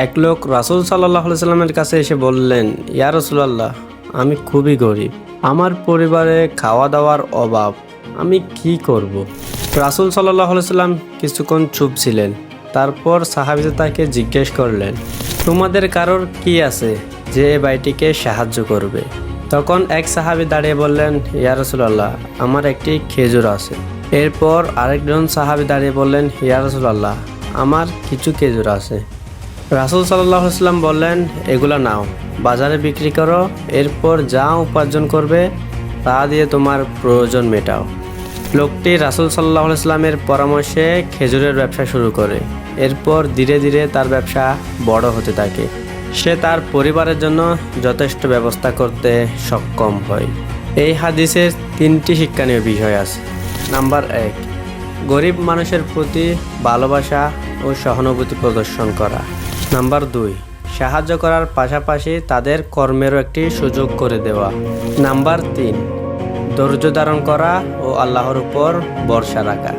এক লোক রাসূল সাল্লাল্লাহু আলাইহি সাল্লামের কাছে এসে বললেন, ইয়া রাসূলুল্লাহ, আমি খুবই গরিব, আমার পরিবারে খাওয়া দাওয়ার অভাব, আমি কি করব? রাসূল সাল্লাল্লাহু আলাইহি সাল্লাম কিছুক্ষণ চুপ ছিলেন। তারপর সাহাবীরা তাকে জিজ্ঞেস করলেন, তোমাদের কারোর কি আছে যে এই ভাইটিকে সাহায্য করবে? তখন এক সাহাবী দাঁড়িয়ে বললেন, ইয়া রাসূলুল্লাহ, আমার একটি খেজুর আছে। এরপর আরেকজন সাহাবী দাঁড়িয়ে বললেন, ইয়া রাসূলুল্লাহ, আমার কিছু খেজুর আছে। রাসূল সাল্লাল্লাহু আলাইহি সাল্লাম বললেন, এগুলা নাও, বাজারে বিক্রি করো, এরপর যা উপার্জন করবে তা দিয়ে তোমার প্রয়োজন মেটাও। লোকটি রাসূল সাল্লাল্লাহু আলাইহি সাল্লামের পরামর্শে খেজুরের ব্যবসা শুরু করে। এরপর ধীরে ধীরে তার ব্যবসা বড় হতে থাকে। সে তার পরিবারের জন্য যথেষ্ট ব্যবস্থা করতে সক্ষম হয়। এই হাদিসের 3টি শিক্ষণীয় বিষয় আছে। নাম্বার 1, গরিব মানুষের প্রতি ভালোবাসা ও সহানুভূতি প্রদর্শন করা। নাম্বার 2, সাহায্য করার পাশাপাশি তাদের কর্মেরও একটি সুযোগ করে দেওয়া। নাম্বার 3, ধৈর্য ধারণ করা ও আল্লাহর উপর ভরসা রাখা।